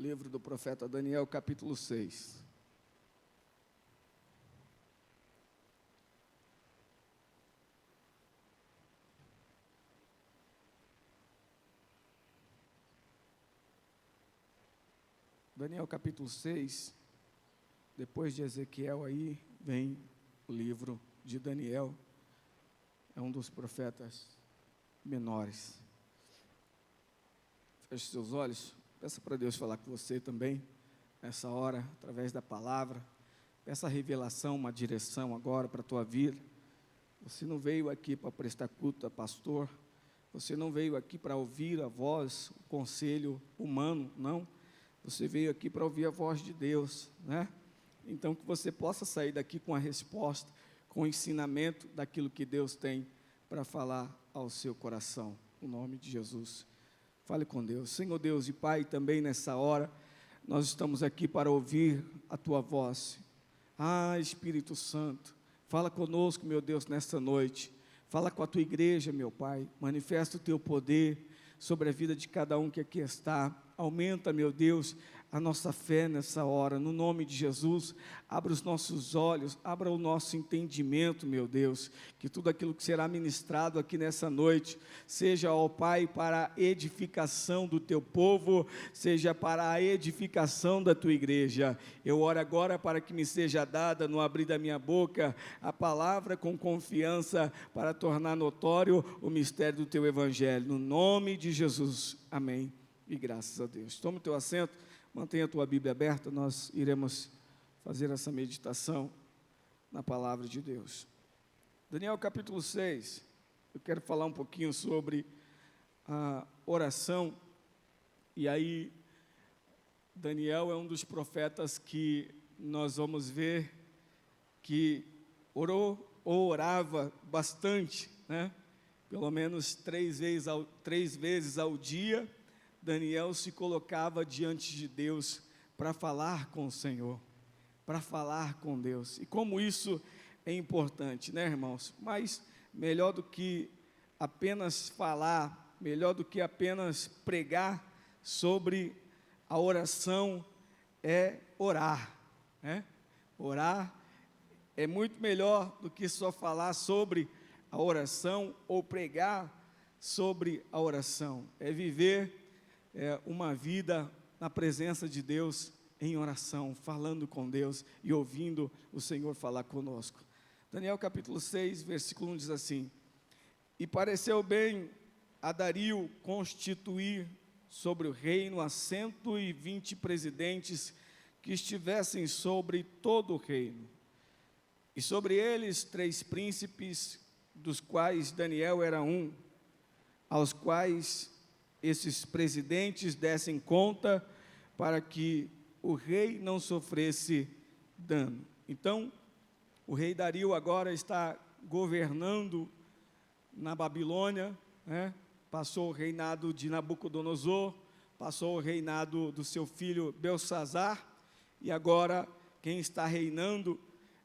livro do profeta Daniel, capítulo 6. Daniel, capítulo 6, depois de Ezequiel, aí vem o livro de Daniel, é um dos profetas menores. Feche seus olhos, peça para Deus falar com você também, nessa hora, através da palavra. Peça a revelação, uma direção agora para a tua vida. Você não veio aqui para prestar culto a pastor, você não veio aqui para ouvir a voz, o conselho humano, não. Você veio aqui para ouvir a voz de Deus, né? Então, que você possa sair daqui com a resposta, com o ensinamento daquilo que Deus tem para falar ao seu coração, no nome de Jesus. Fale com Deus. Senhor Deus e Pai, também nessa hora, nós estamos aqui para ouvir a Tua voz. Espírito Santo, fala conosco, meu Deus, nesta noite. Fala com a Tua igreja, meu Pai. Manifesta o Teu poder sobre a vida de cada um que aqui está. Aumenta, meu Deus, a nossa fé nessa hora, no nome de Jesus. Abra os nossos olhos, abra o nosso entendimento, meu Deus, que tudo aquilo que será ministrado aqui nessa noite, seja, ó Pai, para a edificação do Teu povo, seja para a edificação da Tua igreja. Eu oro agora para que me seja dada, no abrir da minha boca, a palavra com confiança, para tornar notório o mistério do Teu Evangelho, no nome de Jesus, amém. E graças a Deus. Toma o teu assento, mantenha a tua Bíblia aberta, nós iremos fazer essa meditação na palavra de Deus. Daniel capítulo 6, eu quero falar um pouquinho sobre a oração, e aí Daniel é um dos profetas que nós vamos ver que orou ou orava bastante, né? Pelo menos três vezes ao dia, Daniel se colocava diante de Deus para falar com o Senhor, para falar com Deus. E como isso é importante, né, irmãos? Mas melhor do que apenas falar, melhor do que apenas pregar sobre a oração é orar, né? Orar é muito melhor do que só falar sobre a oração ou pregar sobre a oração. É viver uma vida na presença de Deus, em oração, falando com Deus e ouvindo o Senhor falar conosco. Daniel capítulo 6, versículo 1 diz assim: E pareceu bem a Dario constituir sobre o reino a 120 presidentes que estivessem sobre todo o reino, e sobre eles 3 príncipes, dos quais Daniel era um, aos quais esses presidentes dessem conta para que o rei não sofresse dano. Então, o rei Dario agora está governando na Babilônia, né? Passou o reinado de Nabucodonosor, passou o reinado do seu filho Belsazar, e agora quem está reinando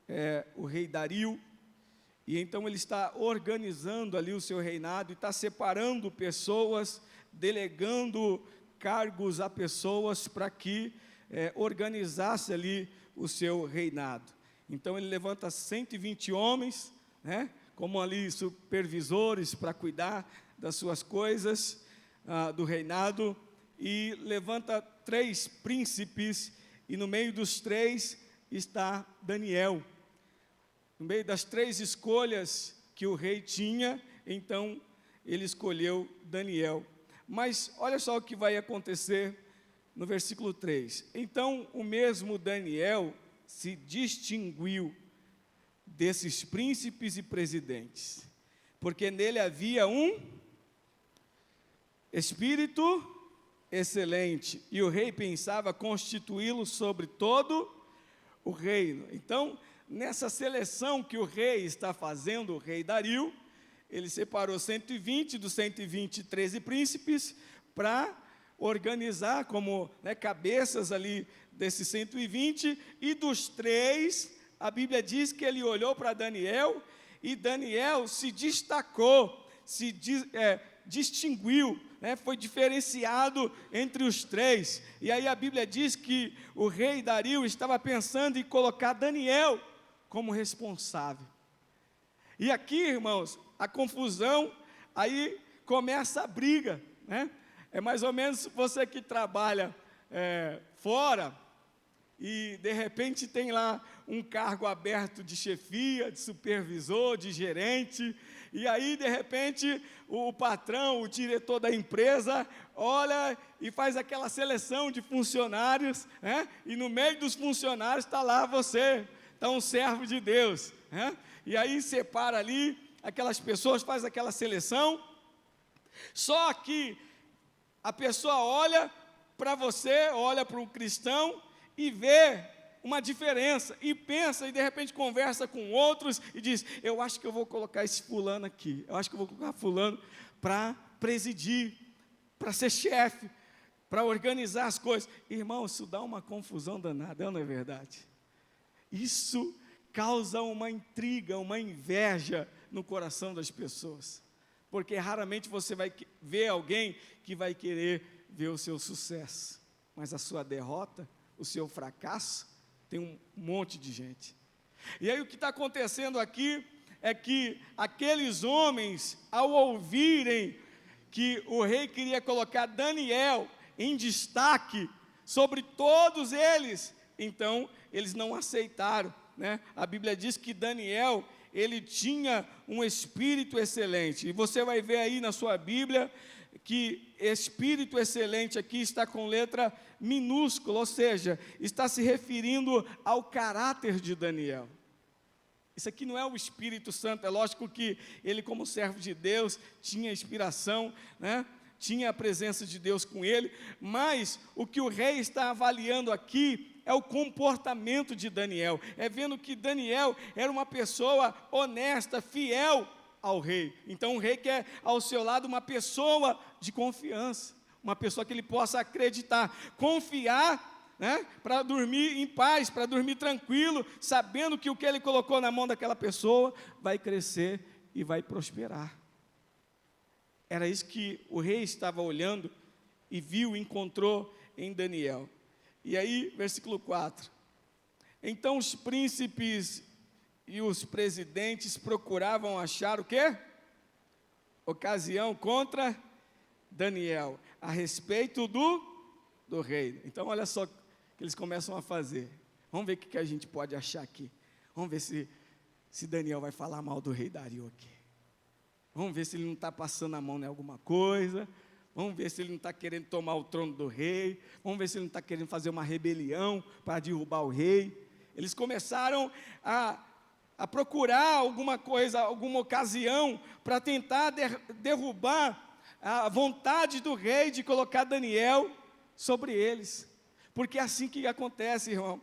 é o rei Dario. E então ele está organizando ali o seu reinado e está separando pessoas, delegando cargos a pessoas para que organizasse ali o seu reinado. Então ele levanta 120 homens, né, como ali supervisores para cuidar das suas coisas, do reinado, e levanta 3 príncipes, e no meio dos 3 está Daniel. No meio das 3 escolhas que o rei tinha, então ele escolheu Daniel. Mas olha só o que vai acontecer no versículo 3. Então o mesmo Daniel se distinguiu desses príncipes e presidentes, porque nele havia um espírito excelente, e o rei pensava constituí-lo sobre todo o reino. Então, nessa seleção que o rei está fazendo, o rei Dario, ele separou 120, dos 120, 13 príncipes, para organizar como, né, cabeças ali desses 120, e dos 3, a Bíblia diz que ele olhou para Daniel, e Daniel se destacou, distinguiu, né, foi diferenciado entre os três. E aí a Bíblia diz que o rei Dario estava pensando em colocar Daniel como responsável. E aqui, irmãos, a confusão, aí começa a briga, né? É mais ou menos você que trabalha fora e de repente tem lá um cargo aberto de chefia, de supervisor, de gerente, e aí de repente o patrão, o diretor da empresa olha e faz aquela seleção de funcionários, né? E no meio dos funcionários está lá você, está um servo de Deus, né? E aí separa ali aquelas pessoas, faz aquela seleção, só que a pessoa olha para você, olha para o cristão e vê uma diferença, e pensa, e de repente conversa com outros, e diz, eu acho que eu vou colocar esse fulano aqui, eu acho que eu vou colocar fulano para presidir, para ser chefe, para organizar as coisas. Irmão, isso dá uma confusão danada, não é verdade? Isso causa uma intriga, uma inveja no coração das pessoas, porque raramente você vai ver alguém que vai querer ver o seu sucesso, mas a sua derrota, o seu fracasso, tem um monte de gente. E aí o que está acontecendo aqui é que aqueles homens, ao ouvirem que o rei queria colocar Daniel em destaque sobre todos eles, então eles não aceitaram, né? A Bíblia diz que Daniel, ele tinha um espírito excelente, e você vai ver aí na sua Bíblia, que espírito excelente aqui está com letra minúscula, ou seja, está se referindo ao caráter de Daniel. Isso aqui não é o Espírito Santo, é lógico que ele, como servo de Deus, tinha inspiração, né? Tinha a presença de Deus com ele, mas o que o rei está avaliando aqui é o comportamento de Daniel, é vendo que Daniel era uma pessoa honesta, fiel ao rei. Então o rei quer ao seu lado uma pessoa de confiança, uma pessoa que ele possa acreditar, confiar, né, para dormir em paz, para dormir tranquilo, sabendo que o que ele colocou na mão daquela pessoa vai crescer e vai prosperar. Era isso que o rei estava olhando e viu, encontrou em Daniel. E aí, versículo 4, então os príncipes e os presidentes procuravam achar o quê? Ocasião contra Daniel, a respeito do rei. Então olha só o que eles começam a fazer. Vamos ver o que a gente pode achar aqui. Vamos ver se Daniel vai falar mal do rei Dario aqui. Vamos ver se ele não está passando a mão em alguma coisa. Vamos ver se ele não está querendo tomar o trono do rei. Vamos ver se ele não está querendo fazer uma rebelião para derrubar o rei. Eles começaram a procurar alguma coisa, alguma ocasião para tentar derrubar a vontade do rei de colocar Daniel sobre eles, porque é assim que acontece, irmão.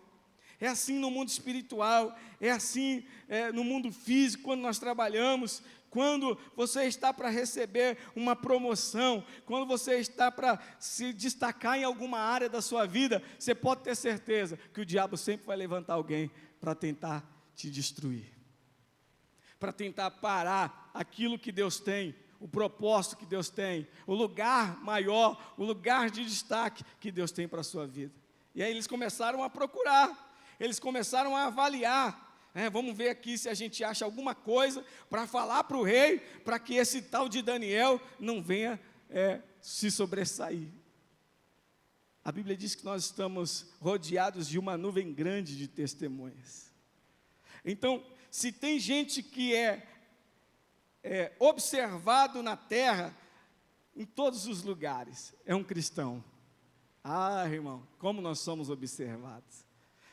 É assim no mundo espiritual, é assim no mundo físico, quando nós trabalhamos, quando você está para receber uma promoção, quando você está para se destacar em alguma área da sua vida, você pode ter certeza que o diabo sempre vai levantar alguém para tentar te destruir, para tentar parar aquilo que Deus tem, o propósito que Deus tem, o lugar maior, o lugar de destaque que Deus tem para a sua vida. E aí eles começaram a procurar, eles começaram a avaliar, vamos ver aqui se a gente acha alguma coisa para falar para o rei, para que esse tal de Daniel não venha se sobressair. A Bíblia diz que nós estamos rodeados de uma nuvem grande de testemunhas. Então, se tem gente que é observado na terra, em todos os lugares, é um cristão. Ah, irmão, como nós somos observados.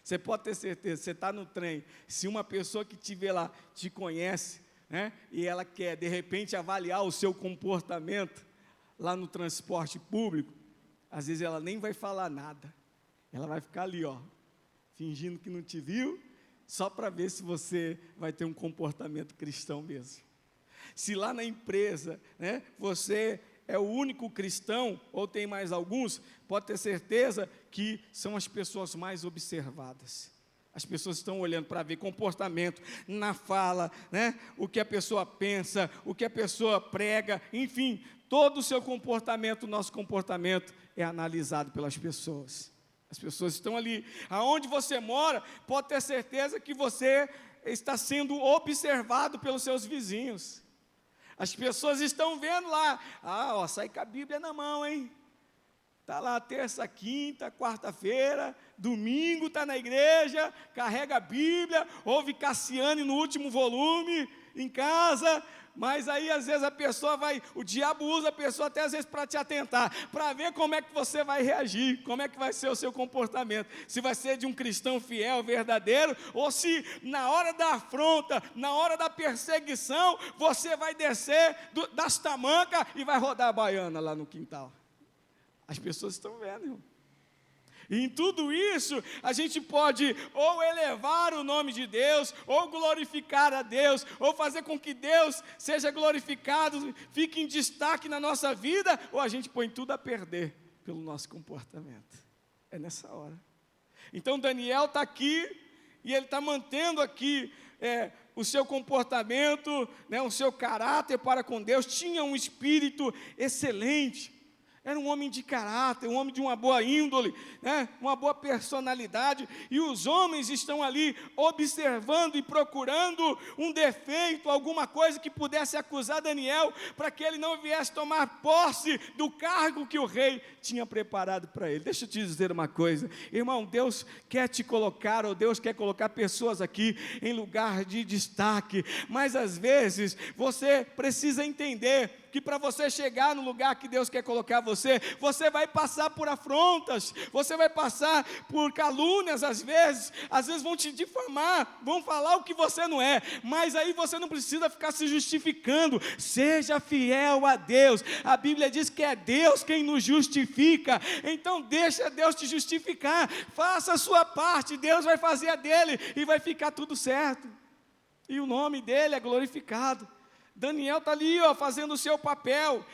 Você pode ter certeza, você está no trem, se uma pessoa que te vê lá te conhece, né, e ela quer, de repente, avaliar o seu comportamento lá no transporte público, às vezes ela nem vai falar nada, ela vai ficar ali, fingindo que não te viu, só para ver se você vai ter um comportamento cristão mesmo. Se lá na empresa, né, você é o único cristão, ou tem mais alguns, pode ter certeza que são as pessoas mais observadas. As pessoas estão olhando para ver comportamento na fala, né, o que a pessoa pensa, o que a pessoa prega, enfim, todo o seu comportamento, o nosso comportamento é analisado pelas pessoas. As pessoas estão ali. Aonde você mora, pode ter certeza que você está sendo observado pelos seus vizinhos. As pessoas estão vendo lá, sai com a Bíblia na mão, hein? Está lá terça, quinta, quarta-feira, domingo está na igreja, carrega a Bíblia, ouve Cassiane no último volume, em casa, mas aí às vezes o diabo usa a pessoa até às vezes para te atentar, para ver como é que você vai reagir, como é que vai ser o seu comportamento, se vai ser de um cristão fiel, verdadeiro, ou se na hora da afronta, na hora da perseguição, você vai descer das tamancas e vai rodar a baiana lá no quintal. As pessoas estão vendo, irmão. E em tudo isso, a gente pode ou elevar o nome de Deus, ou glorificar a Deus, ou fazer com que Deus seja glorificado, fique em destaque na nossa vida, ou a gente põe tudo a perder pelo nosso comportamento. É nessa hora. Então Daniel está aqui, e ele está mantendo aqui o seu comportamento, o seu caráter para com Deus. Tinha um espírito excelente. Era um homem de caráter, um homem de uma boa índole, uma boa personalidade, e os homens estão ali observando e procurando um defeito, alguma coisa que pudesse acusar Daniel, para que ele não viesse tomar posse do cargo que o rei tinha preparado para ele. Deixa eu te dizer uma coisa, irmão, Deus quer te colocar, ou Deus quer colocar pessoas aqui em lugar de destaque, mas às vezes você precisa entender que para você chegar no lugar que Deus quer colocar você vai passar por afrontas, você vai passar por calúnias às vezes vão te difamar, vão falar o que você não é, mas aí você não precisa ficar se justificando. Seja fiel a Deus. A Bíblia diz que é Deus quem nos justifica, então deixa Deus te justificar, faça a sua parte, Deus vai fazer a dele, e vai ficar tudo certo, e o nome dele é glorificado. Daniel está ali, fazendo o seu papel,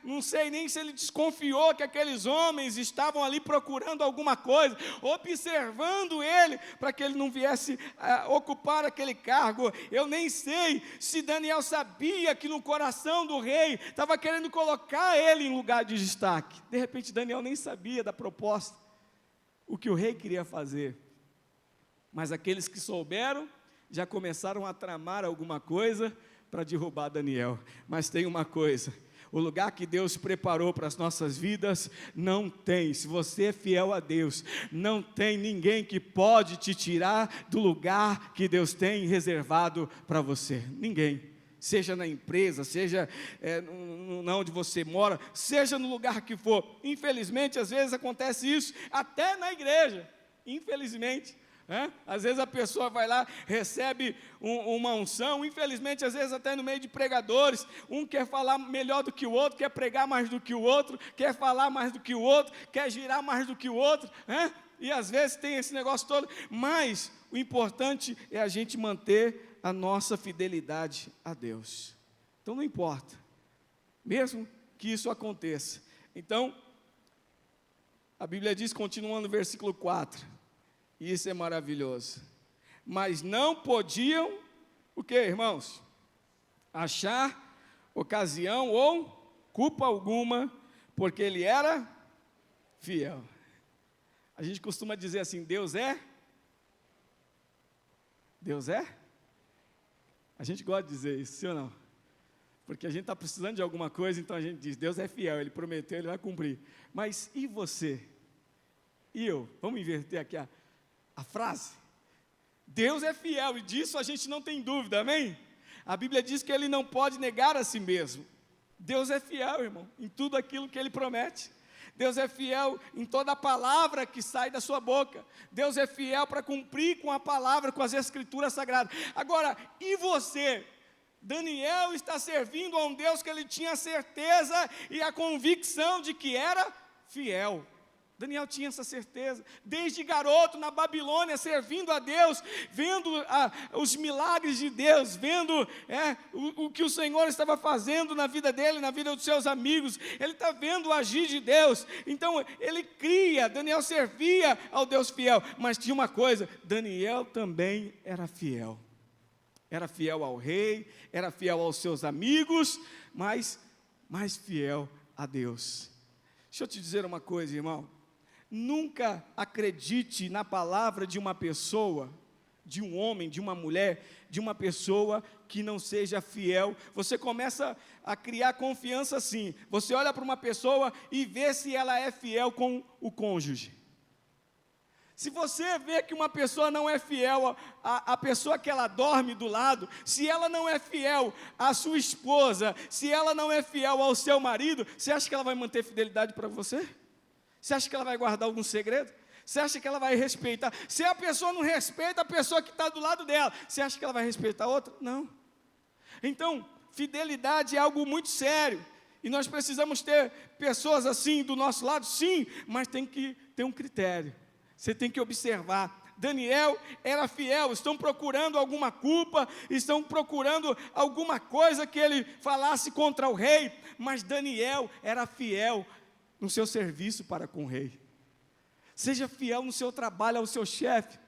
não sei nem se ele desconfiou que aqueles homens estavam ali procurando alguma coisa, observando ele, para que ele não viesse ocupar aquele cargo. Eu nem sei se Daniel sabia que no coração do rei estava querendo colocar ele em lugar de destaque. De repente Daniel nem sabia da proposta, o que o rei queria fazer, mas aqueles que souberam, já começaram a tramar alguma coisa para derrubar Daniel. Mas tem uma coisa, o lugar que Deus preparou para as nossas vidas, não tem, se você é fiel a Deus, não tem ninguém que pode te tirar do lugar que Deus tem reservado para você, ninguém, seja na empresa, seja onde você mora, seja no lugar que for. Infelizmente, às vezes acontece isso, até na igreja, infelizmente. Às vezes a pessoa vai lá, recebe uma unção, infelizmente às vezes até no meio de pregadores, um quer falar melhor do que o outro, quer pregar mais do que o outro, quer falar mais do que o outro, quer girar mais do que o outro, e às vezes tem esse negócio todo, mas o importante é a gente manter a nossa fidelidade a Deus. Então não importa, mesmo que isso aconteça. Então, a Bíblia diz, continuando no versículo 4, e isso é maravilhoso, mas não podiam, o que, irmãos? Achar ocasião ou culpa alguma, porque ele era fiel. A gente costuma dizer assim, Deus é? Deus é? A gente gosta de dizer isso, sim ou não? Porque a gente está precisando de alguma coisa, então a gente diz, Deus é fiel, Ele prometeu, Ele vai cumprir. Mas e você? E eu? Vamos inverter aqui a frase. Deus é fiel, e disso a gente não tem dúvida, amém? A Bíblia diz que Ele não pode negar a si mesmo. Deus é fiel, irmão, em tudo aquilo que Ele promete. Deus é fiel em toda a palavra que sai da sua boca. Deus é fiel para cumprir com a palavra, com as escrituras sagradas. Agora, e você? Daniel está servindo a um Deus que ele tinha certeza e a convicção de que era fiel. Daniel tinha essa certeza, desde garoto na Babilônia, servindo a Deus, vendo os milagres de Deus, vendo o que o Senhor estava fazendo na vida dele, na vida dos seus amigos, ele está vendo o agir de Deus, então ele cria. Daniel servia ao Deus fiel, mas tinha uma coisa, Daniel também era fiel ao rei, era fiel aos seus amigos, mas mas fiel a Deus. Deixa eu te dizer uma coisa, irmão. Nunca acredite na palavra de uma pessoa, de um homem, de uma mulher, de uma pessoa que não seja fiel. Você começa a criar confiança assim. Você olha para uma pessoa e vê se ela é fiel com o cônjuge. Se você vê que uma pessoa não é fiel à pessoa que ela dorme do lado, se ela não é fiel à sua esposa, se ela não é fiel ao seu marido, você acha que ela vai manter fidelidade para você? Você acha que ela vai guardar algum segredo? Você acha que ela vai respeitar? Se a pessoa não respeita a pessoa que está do lado dela, você acha que ela vai respeitar a outra? Não. Então, fidelidade é algo muito sério. E nós precisamos ter pessoas assim do nosso lado, sim, mas tem que ter um critério. Você tem que observar. Daniel era fiel, estão procurando alguma culpa, estão procurando alguma coisa que ele falasse contra o rei, mas Daniel era fiel no seu serviço para com o rei. Seja fiel no seu trabalho ao seu chefe.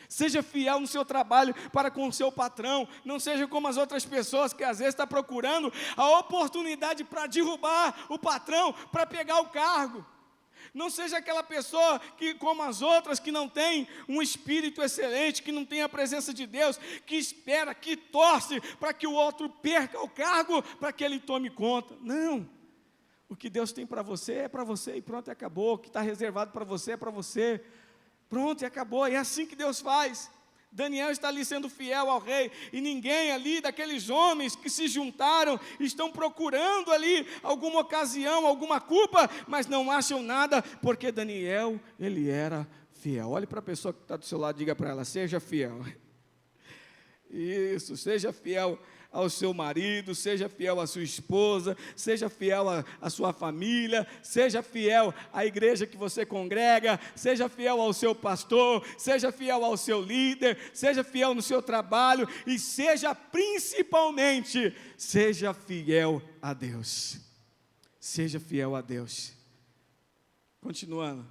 Seja fiel no seu trabalho para com o seu patrão. Não seja como as outras pessoas que às vezes estão procurando a oportunidade para derrubar o patrão, para pegar o cargo. Não seja aquela pessoa que, como as outras, que não tem um espírito excelente, que não tem a presença de Deus, que espera, que torce para que o outro perca o cargo, para que ele tome conta. Não. O que Deus tem para você é para você e pronto, e acabou. O que está reservado para você é para você. Pronto, e acabou. É assim que Deus faz. Daniel está ali sendo fiel ao rei, e ninguém ali, daqueles homens que se juntaram, estão procurando ali alguma ocasião, alguma culpa, mas não acham nada, porque Daniel, ele era fiel. Olhe para a pessoa que está do seu lado, diga para ela, seja fiel. Isso, seja fiel ao seu marido, seja fiel à sua esposa, seja fiel à sua família, seja fiel à igreja que você congrega, seja fiel ao seu pastor, seja fiel ao seu líder, seja fiel no seu trabalho e seja principalmente, seja fiel a Deus. Seja fiel a Deus. Continuando.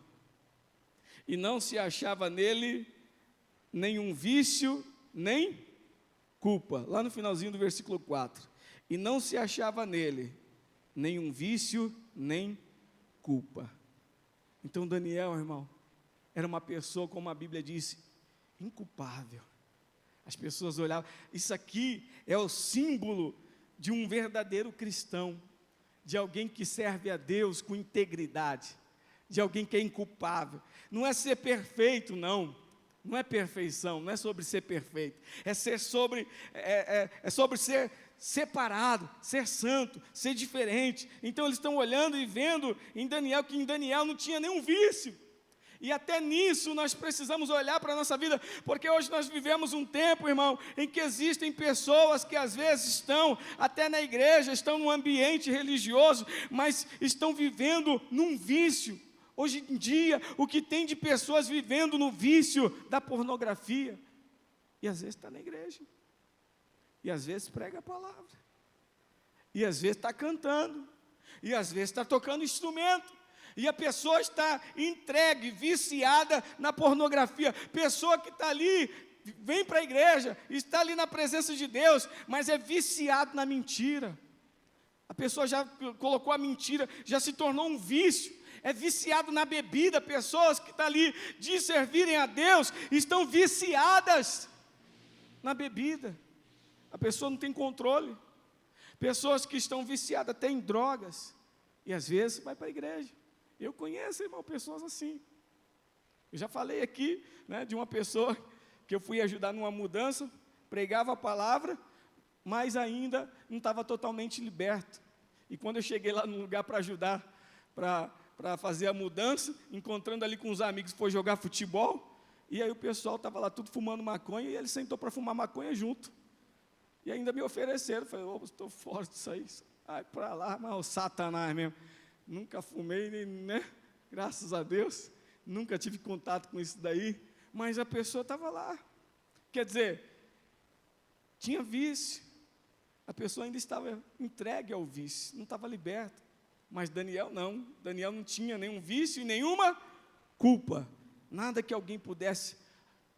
E não se achava nele nenhum vício, nem culpa, lá no finalzinho do versículo 4, e não se achava nele nenhum vício, nem culpa. Então Daniel, irmão, era uma pessoa, como a Bíblia diz, inculpável. As pessoas olhavam, isso aqui é o símbolo de um verdadeiro cristão, de alguém que serve a Deus com integridade, de alguém que é inculpável. Não é ser perfeito, não. Não é perfeição, não é sobre ser perfeito, é sobre ser separado, ser santo, ser diferente. Então eles estão olhando e vendo em Daniel, que em Daniel não tinha nenhum vício. E até nisso nós precisamos olhar para a nossa vida, porque hoje nós vivemos um tempo, irmão, em que existem pessoas que às vezes estão até na igreja, estão num ambiente religioso, mas estão vivendo num vício. Hoje em dia, o que tem de pessoas vivendo no vício da pornografia, e às vezes está na igreja, e às vezes prega a palavra, e às vezes está cantando, e às vezes está tocando instrumento, e a pessoa está entregue, viciada na pornografia. Pessoa que está ali, vem para a igreja, está ali na presença de Deus, mas é viciado na mentira. A pessoa já colocou a mentira, já se tornou um vício. É viciado na bebida. Pessoas que estão ali de servirem a Deus estão viciadas na bebida. A pessoa não tem controle. Pessoas que estão viciadas até em drogas e às vezes vai para a igreja. Eu conheço, irmão, pessoas assim. Eu já falei aqui, né, de uma pessoa que eu fui ajudar numa mudança, pregava a palavra, mas ainda não estava totalmente liberto. E quando eu cheguei lá no lugar para ajudar, para fazer a mudança, encontrando ali com os amigos, foi jogar futebol, e aí o pessoal estava lá tudo fumando maconha, e ele sentou para fumar maconha junto, e ainda me ofereceram. Falei, estou fora disso aí, ai, para lá, mas o Satanás mesmo, nunca fumei, né, graças a Deus, nunca tive contato com isso daí, mas a pessoa estava lá, quer dizer, tinha vício, a pessoa ainda estava entregue ao vício, não estava liberta. Mas Daniel não tinha nenhum vício e nenhuma culpa, nada que alguém pudesse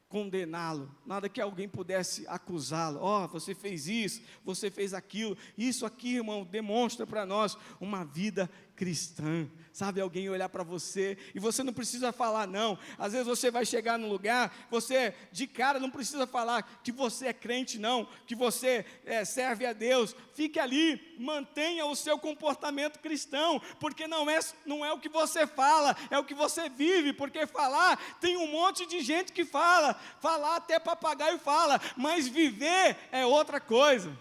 condená-lo, nada que alguém pudesse acusá-lo. Você fez isso, você fez aquilo. Isso aqui, irmão, demonstra para nós uma vida cristã. Sabe, alguém olhar para você, e você não precisa falar não. Às vezes você vai chegar num lugar, você de cara não precisa falar que você é crente não, que você serve a Deus. Fique ali, mantenha o seu comportamento cristão, porque não é o que você fala, é o que você vive. Porque falar, tem um monte de gente que falar até papagaio fala, mas viver é outra coisa.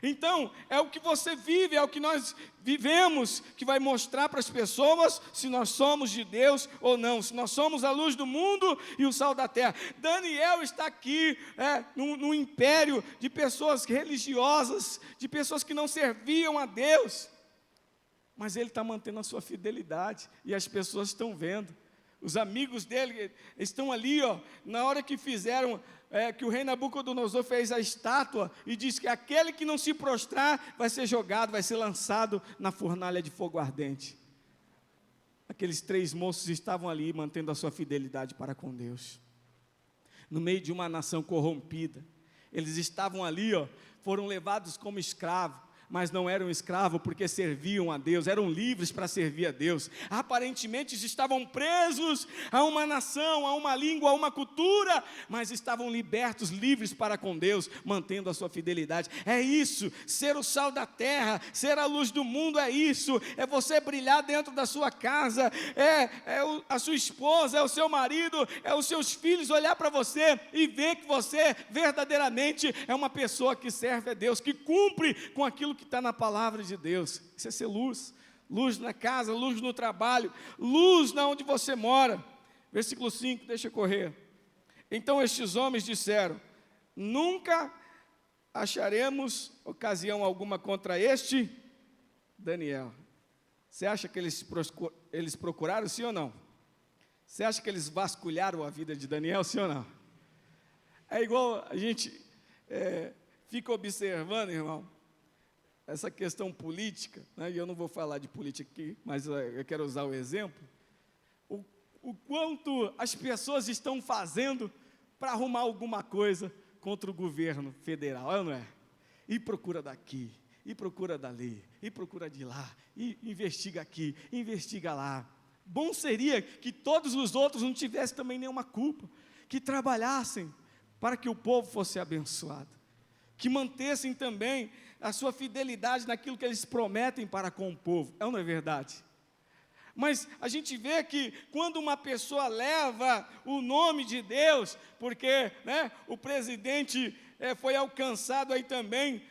Então, é o que você vive, é o que nós vivemos, que vai mostrar para as pessoas se nós somos de Deus ou não, se nós somos a luz do mundo e o sal da terra. Daniel está aqui, num império de pessoas religiosas, de pessoas que não serviam a Deus, mas ele está mantendo a sua fidelidade, e as pessoas estão vendo. Os amigos dele estão ali, na hora que fizeram, que o rei Nabucodonosor fez a estátua, e diz que aquele que não se prostrar vai ser jogado, vai ser lançado na fornalha de fogo ardente. Aqueles 3 moços estavam ali mantendo a sua fidelidade para com Deus, no meio de uma nação corrompida. Eles estavam ali, foram levados como escravos, mas não eram escravos porque serviam a Deus, eram livres para servir a Deus. Aparentemente estavam presos a uma nação, a uma língua, a uma cultura, mas estavam libertos, livres para com Deus, mantendo a sua fidelidade. É isso, ser o sal da terra, ser a luz do mundo, é isso, é você brilhar dentro da sua casa, a sua esposa, é o seu marido, é os seus filhos olhar para você e ver que você verdadeiramente é uma pessoa que serve a Deus, que cumpre com aquilo que está na palavra de Deus. Isso é ser luz. Luz na casa, luz no trabalho, luz na onde você mora. Versículo 5, deixa eu correr. Então estes homens disseram: nunca acharemos ocasião alguma contra este Daniel. Você acha que eles procuraram, sim ou não? Você acha que eles vasculharam a vida de Daniel, sim ou não? É igual a gente fica observando, irmão, essa questão política, e eu não vou falar de política aqui, mas eu quero usar o exemplo, o quanto as pessoas estão fazendo para arrumar alguma coisa contra o governo federal, é ou não é? E procura daqui, e procura dali, e procura de lá, e investiga aqui, investiga lá. Bom seria que todos os outros não tivessem também nenhuma culpa, que trabalhassem para que o povo fosse abençoado, que mantessem também a sua fidelidade naquilo que eles prometem para com o povo, não é verdade? Mas a gente vê que quando uma pessoa leva o nome de Deus, porque o presidente foi alcançado aí também,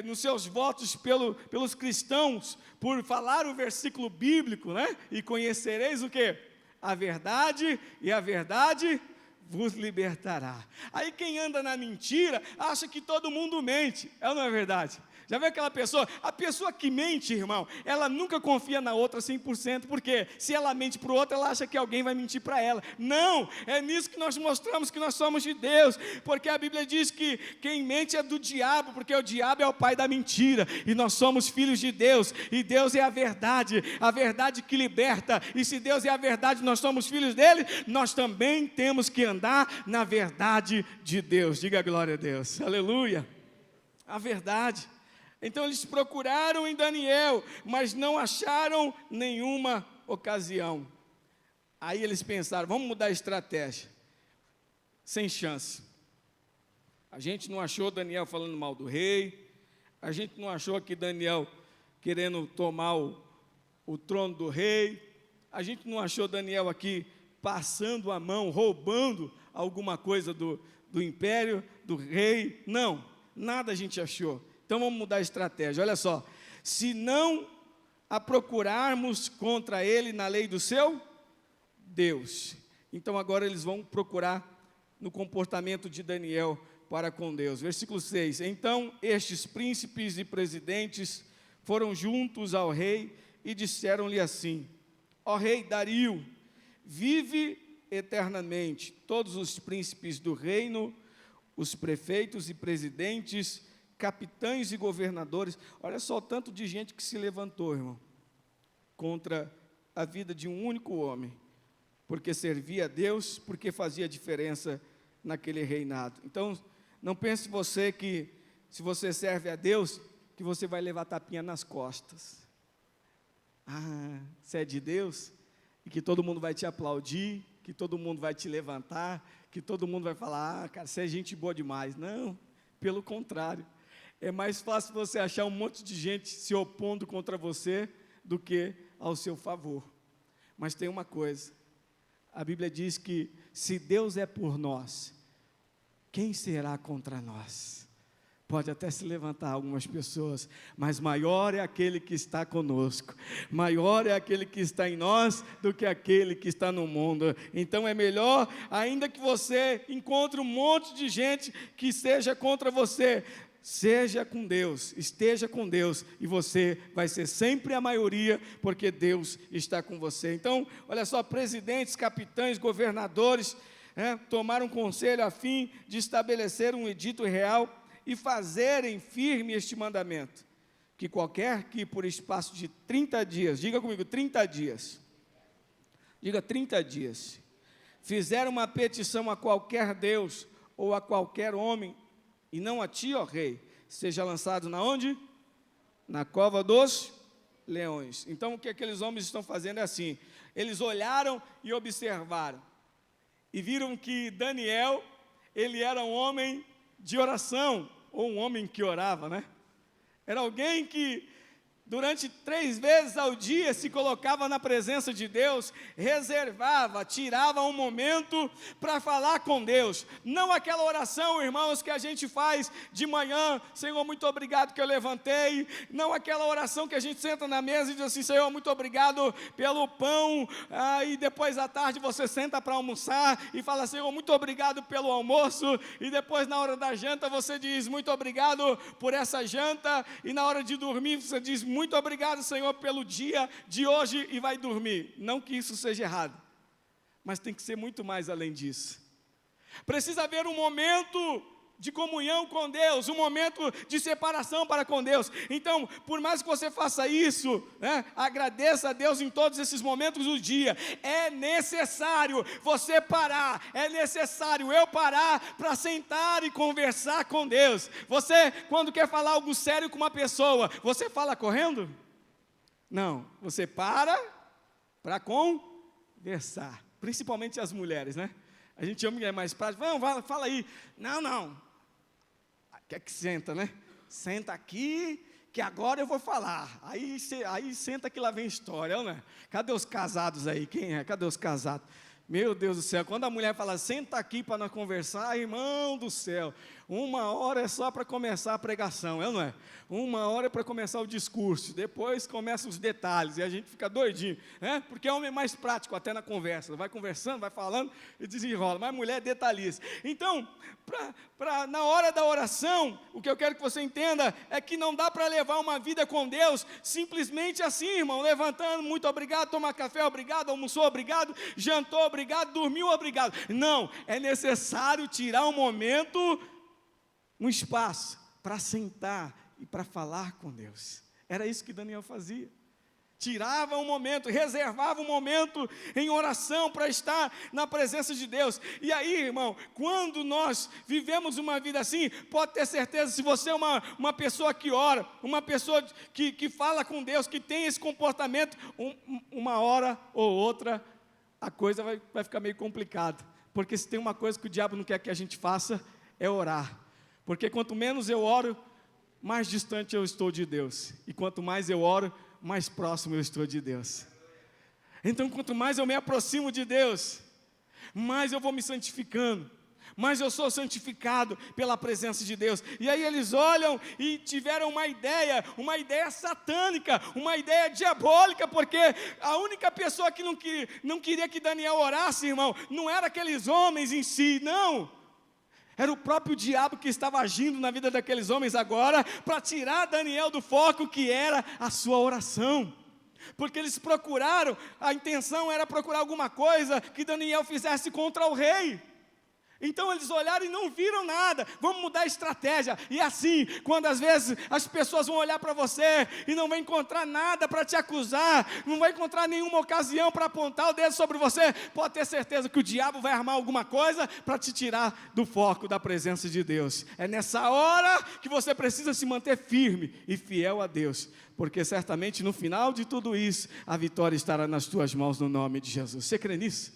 nos seus votos pelos cristãos, por falar o versículo bíblico, e conhecereis o quê? A verdade, e a verdade vos libertará. Aí quem anda na mentira, acha que todo mundo mente, não é verdade? Já viu aquela pessoa? A pessoa que mente, irmão, ela nunca confia na outra 100%, porque se ela mente para o outro, ela acha que alguém vai mentir para ela. Não, é nisso que nós mostramos que nós somos de Deus, porque a Bíblia diz que quem mente é do diabo, porque o diabo é o pai da mentira, e nós somos filhos de Deus, e Deus é a verdade que liberta, e se Deus é a verdade, nós somos filhos dele, nós também temos que andar na verdade de Deus. Diga glória a Deus, aleluia, a verdade. Então eles procuraram em Daniel, mas não acharam nenhuma ocasião. Aí eles pensaram: vamos mudar a estratégia. Sem chance. A gente não achou Daniel falando mal do rei, a gente não achou aqui Daniel querendo tomar o trono do rei, a gente não achou Daniel aqui passando a mão, roubando alguma coisa do império, do rei. Não, nada a gente achou. Então vamos mudar a estratégia. Olha só, se não a procurarmos contra ele na lei do seu Deus, então agora eles vão procurar no comportamento de Daniel para com Deus. Versículo 6, então estes príncipes e presidentes foram juntos ao rei e disseram-lhe assim: ó rei Dario, vive eternamente. Todos os príncipes do reino, os prefeitos e presidentes, capitães e governadores. Olha só o tanto de gente que se levantou, irmão, contra a vida de um único homem, porque servia a Deus, porque fazia diferença naquele reinado. Então, não pense você que, se você serve a Deus, que você vai levar tapinha nas costas. Você é de Deus? E que todo mundo vai te aplaudir, que todo mundo vai te levantar, que todo mundo vai falar, cara, você é gente boa demais. Não, pelo contrário. É mais fácil você achar um monte de gente se opondo contra você do que ao seu favor. Mas tem uma coisa, a Bíblia diz que se Deus é por nós, quem será contra nós? Pode até se levantar algumas pessoas, mas maior é aquele que está conosco, maior é aquele que está em nós do que aquele que está no mundo. Então é melhor, ainda que você encontre um monte de gente que seja contra você, seja com Deus, esteja com Deus, e você vai ser sempre a maioria, porque Deus está com você. Então, olha só, presidentes, capitães, governadores, tomaram conselho a fim de estabelecer um edito real e fazerem firme este mandamento, que qualquer que por espaço de 30 dias, diga comigo, 30 dias, diga 30 dias, fizer uma petição a qualquer Deus ou a qualquer homem, e não a ti, ó rei, seja lançado na onde? Na cova dos leões. Então o que aqueles homens estão fazendo é assim, eles olharam e observaram, e viram que Daniel, ele era um homem de oração, ou um homem que orava, né? Era alguém que durante 3 vezes ao dia se colocava na presença de Deus, reservava, tirava um momento para falar com Deus. Não aquela oração, irmãos, que a gente faz de manhã, Senhor, muito obrigado que eu levantei. Não aquela oração que a gente senta na mesa e diz assim, Senhor, muito obrigado pelo pão, e depois à tarde você senta para almoçar e fala, Senhor, muito obrigado pelo almoço, e depois na hora da janta você diz, muito obrigado por essa janta, e na hora de dormir você diz, muito obrigado, Senhor, pelo dia de hoje, e vai dormir. Não que isso seja errado, mas tem que ser muito mais além disso. Precisa haver um momento de comunhão com Deus, um momento de separação para com Deus. Então, por mais que você faça isso, agradeça a Deus em todos esses momentos do dia. É necessário você parar, é necessário eu parar para sentar e conversar com Deus. Você, quando quer falar algo sério com uma pessoa, você fala correndo? Não, você para conversar, principalmente as mulheres, né? A gente ama que é mais prático, fala aí. Não, quer que senta, né? Senta aqui, que agora eu vou falar. Aí senta que lá vem história, não é? Cadê os casados aí? Quem é? Cadê os casados? Meu Deus do céu, quando a mulher fala, senta aqui para nós conversar, irmão do céu, 1 hora é só para começar a pregação, não é? 1 hora é para começar o discurso, depois começam os detalhes, e a gente fica doidinho, porque é homem mais prático até na conversa, vai conversando, vai falando e desenrola, mas mulher é detalhista. Então, na hora da oração, o que eu quero que você entenda, é que não dá para levar uma vida com Deus, simplesmente assim, irmão, levantando, muito obrigado, tomar café, obrigado, almoçou, obrigado, jantou, obrigado, dormiu, obrigado. Não, é necessário tirar um momento, um espaço, para sentar e para falar com Deus. Era isso que Daniel fazia. Tirava um momento, reservava um momento em oração para estar na presença de Deus. E aí, irmão, quando nós vivemos uma vida assim, pode ter certeza, se você é uma pessoa que ora, uma pessoa que fala com Deus, que tem esse comportamento, uma hora ou outra, a coisa vai ficar meio complicada. Porque se tem uma coisa que o diabo não quer que a gente faça, é orar. Porque quanto menos eu oro, mais distante eu estou de Deus. E quanto mais eu oro, mais próximo eu estou de Deus. Então, quanto mais eu me aproximo de Deus, mais eu vou me santificando, mais eu sou santificado pela presença de Deus. E aí eles olham e tiveram uma ideia satânica, uma ideia diabólica, porque a única pessoa que não queria que Daniel orasse, irmão, não era aqueles homens em si, não. Era o próprio diabo que estava agindo na vida daqueles homens agora, para tirar Daniel do foco que era a sua oração. Porque eles procuraram, a intenção era procurar alguma coisa que Daniel fizesse contra o rei. Então eles olharam e não viram nada. Vamos mudar a estratégia. E assim, quando às vezes as pessoas vão olhar para você e não vão encontrar nada para te acusar, não vai encontrar nenhuma ocasião para apontar o dedo sobre você, pode ter certeza que o diabo vai armar alguma coisa para te tirar do foco da presença de Deus. É nessa hora que você precisa se manter firme e fiel a Deus, porque certamente no final de tudo isso, a vitória estará nas tuas mãos no nome de Jesus. Você crê nisso?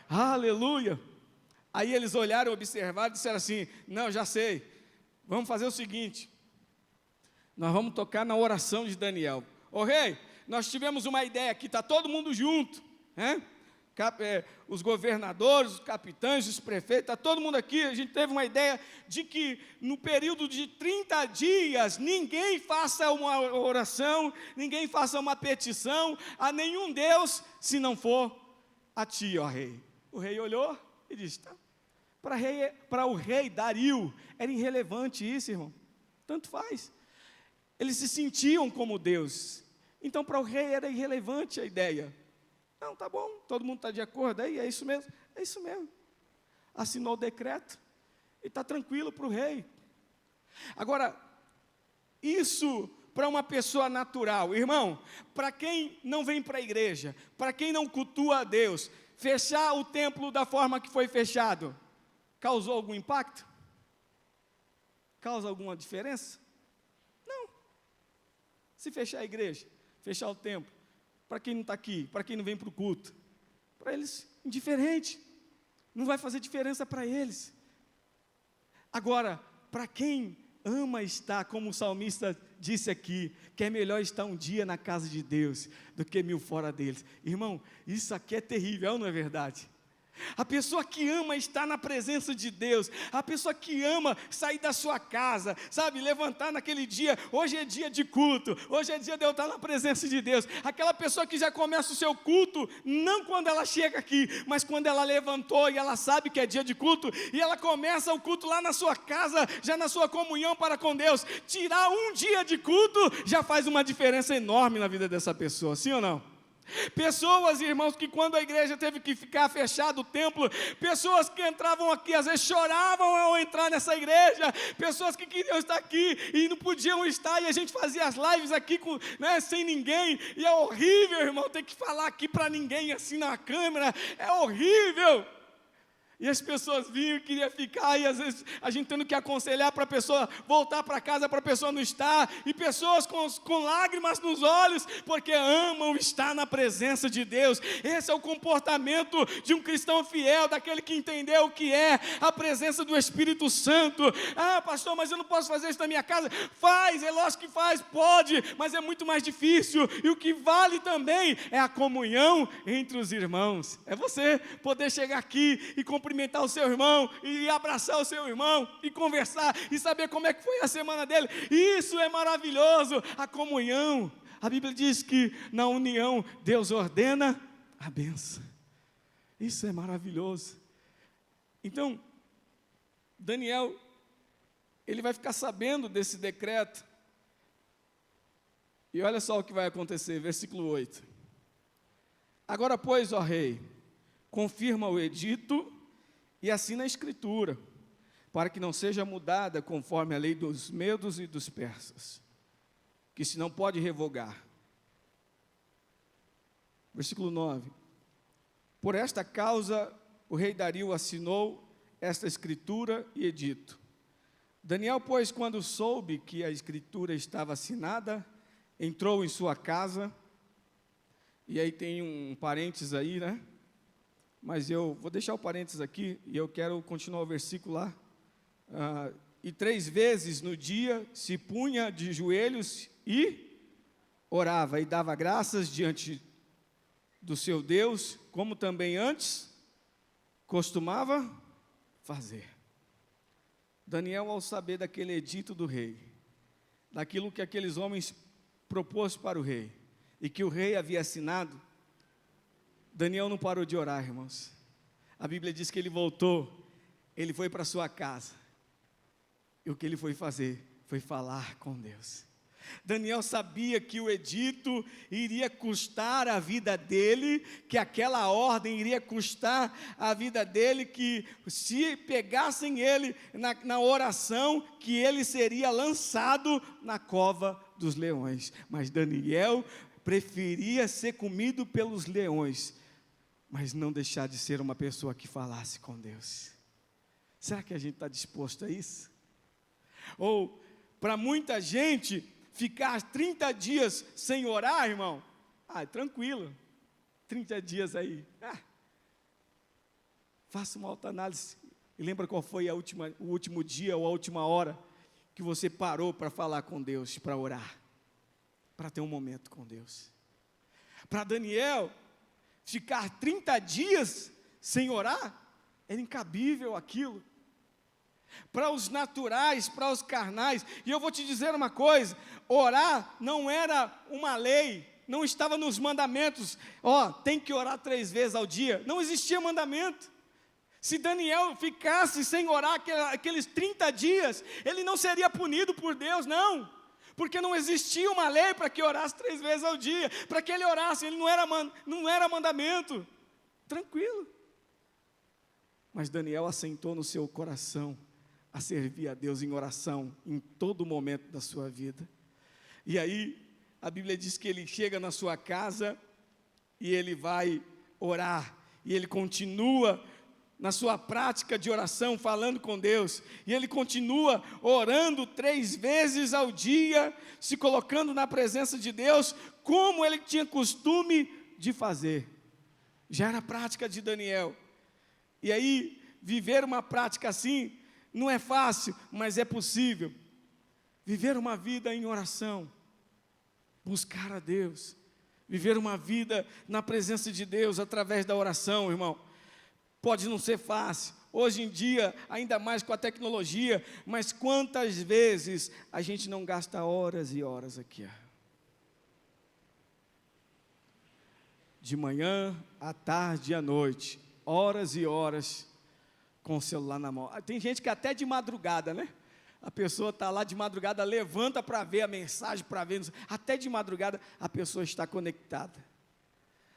Aleluia! Aí eles olharam, observaram e disseram assim: não, já sei, vamos fazer o seguinte, nós vamos tocar na oração de Daniel. Ô rei, nós tivemos uma ideia aqui, está todo mundo junto, né? Os governadores, os capitães, os prefeitos, está todo mundo aqui. A gente teve uma ideia de que no período de 30 dias, ninguém faça uma oração, ninguém faça uma petição a nenhum Deus, se não for a ti, ó rei. O rei olhou e disse: tá. Para o rei Dario, era irrelevante isso, irmão, tanto faz. Eles se sentiam como Deus, então para o rei era irrelevante a ideia. Não, tá bom, todo mundo está de acordo, aí é isso mesmo, assinou o decreto, e está tranquilo para o rei. Agora, isso para uma pessoa natural, irmão, para quem não vem para a igreja, para quem não cultua a Deus, fechar o templo da forma que foi fechado, causou algum impacto? Causa alguma diferença? Não. Se fechar a igreja, fechar o templo, para quem não está aqui, para quem não vem para o culto, para eles, indiferente, não vai fazer diferença para eles. Agora, para quem ama estar, como o salmista disse aqui, que é melhor estar um dia na casa de Deus, do que 1000 fora deles. Irmão, isso aqui é terrível, não é verdade? A pessoa que ama estar na presença de Deus, a pessoa que ama sair da sua casa, sabe, levantar naquele dia, hoje é dia de culto, hoje é dia de eu estar na presença de Deus, aquela pessoa que já começa o seu culto, não quando ela chega aqui, mas quando ela levantou e ela sabe que é dia de culto, e ela começa o culto lá na sua casa, já na sua comunhão para com Deus. Tirar um dia de culto, já faz uma diferença enorme na vida dessa pessoa, sim ou não? Pessoas, irmãos, que quando a igreja teve que ficar fechado o templo, pessoas que entravam aqui, às vezes choravam ao entrar nessa igreja, pessoas que queriam estar aqui e não podiam estar, e a gente fazia as lives aqui sem ninguém, e é horrível, irmão, ter que falar aqui para ninguém assim na câmera, é horrível. E as pessoas vinham e queriam ficar, e às vezes a gente tendo que aconselhar para a pessoa voltar para casa, para a pessoa não estar, e pessoas com lágrimas nos olhos, porque amam estar na presença de Deus. Esse é o comportamento de um cristão fiel, daquele que entendeu o que é a presença do Espírito Santo. Ah, pastor, mas eu não posso fazer isso na minha casa. Faz, é lógico que faz, pode, mas é muito mais difícil, e o que vale também é a comunhão entre os irmãos, é você poder chegar aqui e cumprimentar o seu irmão, e abraçar o seu irmão, e conversar, e saber como é que foi a semana dele. Isso é maravilhoso, a comunhão. A Bíblia diz que na união Deus ordena a bênção. Isso é maravilhoso. Então, Daniel, ele vai ficar sabendo desse decreto, e olha só o que vai acontecer, versículo 8. Agora, pois, ó rei, confirma o edito e assina a escritura, para que não seja mudada conforme a lei dos medos e dos persas, que se não pode revogar. Versículo 9. Por esta causa o rei Dario assinou esta escritura e edito. Daniel, pois, quando soube que a escritura estava assinada, entrou em sua casa, e aí tem um parênteses aí, né? Mas eu vou deixar o parênteses aqui, e eu quero continuar o versículo lá. E 3 vezes no dia se punha de joelhos e orava, e dava graças diante do seu Deus, como também antes costumava fazer. Daniel, ao saber daquele edito do rei, daquilo que aqueles homens propôs para o rei, e que o rei havia assinado, Daniel não parou de orar, irmãos. A Bíblia diz que ele voltou, ele foi para sua casa, e o que ele foi fazer? Foi falar com Deus. Daniel sabia que o edito iria custar a vida dele, que aquela ordem iria custar a vida dele, que se pegassem ele na oração, que ele seria lançado na cova dos leões. Mas Daniel preferia ser comido pelos leões, mas não deixar de ser uma pessoa que falasse com Deus. Será que a gente está disposto a isso? Ou, para muita gente, ficar 30 dias sem orar, irmão, tranquilo, 30 dias aí, faça uma autoanálise, e lembra qual foi o último dia ou a última hora, que você parou para falar com Deus, para orar, para ter um momento com Deus. Para Daniel, ficar 30 dias sem orar, era incabível aquilo. Para os naturais, para os carnais, e eu vou te dizer uma coisa, orar não era uma lei, não estava nos mandamentos, tem que orar 3 vezes ao dia, não existia mandamento. Se Daniel ficasse sem orar aqueles 30 dias, ele não seria punido por Deus, não, porque não existia uma lei para que orasse 3 vezes ao dia, para que ele orasse, ele não era mandamento, tranquilo. Mas Daniel assentou no seu coração a servir a Deus em oração, em todo momento da sua vida. E aí, a Bíblia diz que ele chega na sua casa, e ele vai orar, e ele continua na sua prática de oração, falando com Deus, e ele continua orando 3 vezes ao dia, se colocando na presença de Deus, como ele tinha costume de fazer. Já era a prática de Daniel. E aí, viver uma prática assim, não é fácil, mas é possível. Viver uma vida em oração, buscar a Deus, viver uma vida na presença de Deus, através da oração, irmão. Pode não ser fácil, hoje em dia, ainda mais com a tecnologia, mas quantas vezes a gente não gasta horas e horas aqui, de manhã, à tarde e à noite, horas e horas, com o celular na mão. Tem gente que até de madrugada, né? A pessoa está lá de madrugada, levanta para ver a mensagem, para ver, até de madrugada a pessoa está conectada,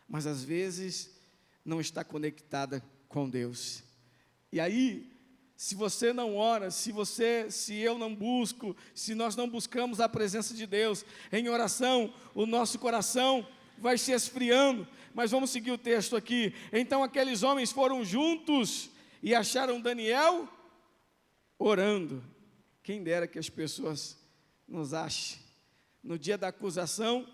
mas às vezes não está conectada com Deus. E aí, se você não ora, se eu não busco, se nós não buscamos a presença de Deus em oração, o nosso coração vai se esfriando. Mas vamos seguir o texto aqui. Então aqueles homens foram juntos e acharam Daniel orando. Quem dera que as pessoas nos achem no dia da acusação,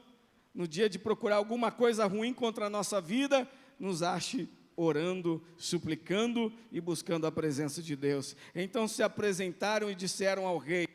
no dia de procurar alguma coisa ruim contra a nossa vida, nos ache orando, suplicando e buscando a presença de Deus. Então se apresentaram e disseram ao rei: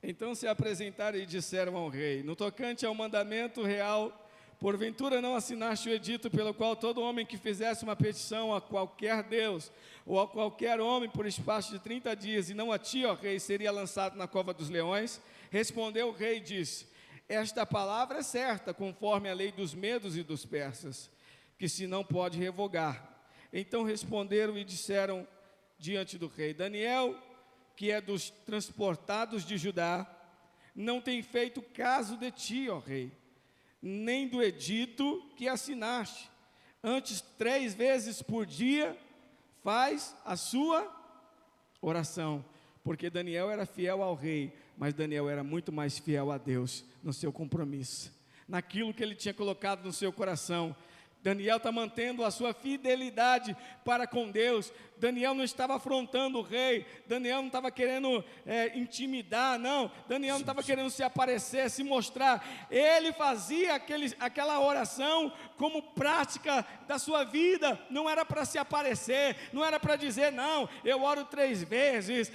Então se apresentaram e disseram ao rei: no tocante ao mandamento real, porventura não assinaste o edito pelo qual todo homem que fizesse uma petição a qualquer Deus, ou a qualquer homem por espaço de 30 dias, e não a ti, ó rei, seria lançado na cova dos leões? Respondeu o rei e disse: esta palavra é certa, conforme a lei dos medos e dos persas, que se não pode revogar. Então responderam e disseram diante do rei: Daniel, que é dos transportados de Judá, não tem feito caso de ti, ó rei, nem do edito que assinaste. Antes, 3 vezes por dia, faz a sua oração. Porque Daniel era fiel ao rei, mas Daniel era muito mais fiel a Deus no seu compromisso, naquilo que ele tinha colocado no seu coração. Daniel está mantendo a sua fidelidade para com Deus. Daniel não estava afrontando o rei, Daniel não estava querendo intimidar, não. Daniel não estava querendo se aparecer, se mostrar. Ele fazia aquela oração como prática da sua vida, não era para se aparecer, não era para dizer: não, eu oro 3 vezes,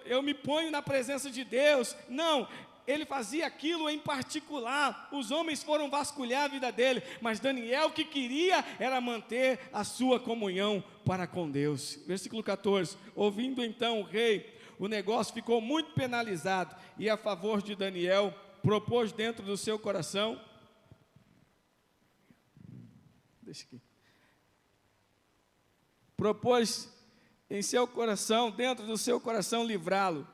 eu me ponho na presença de Deus. Não, ele fazia aquilo em particular, os homens foram vasculhar a vida dele, mas Daniel, o que queria era manter a sua comunhão para com Deus. Versículo 14, ouvindo então o rei, o negócio ficou muito penalizado, e a favor de Daniel, propôs dentro do seu coração, propôs em seu coração, dentro do seu coração, livrá-lo,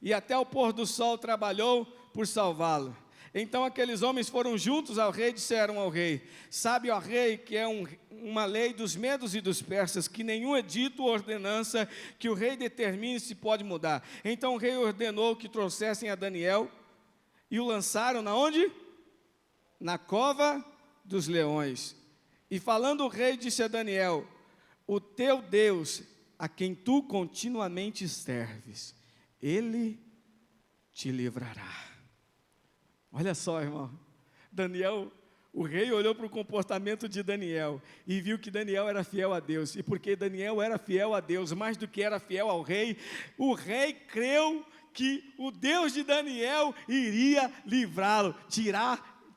e até o pôr do sol trabalhou por salvá-lo. Então aqueles homens foram juntos ao rei e disseram ao rei: sabe, ó rei, que é uma lei dos medos e dos persas, que nenhum edito ou ordenança que o rei determine se pode mudar. Então o rei ordenou que trouxessem a Daniel e o lançaram na onde? Na cova dos leões. E falando o rei, disse a Daniel: o teu Deus, a quem tu continuamente serves, ele te livrará. Olha só, irmão, Daniel, o rei olhou para o comportamento de Daniel e viu que Daniel era fiel a Deus, e porque Daniel era fiel a Deus, mais do que era fiel ao rei, o rei creu que o Deus de Daniel iria livrá-lo,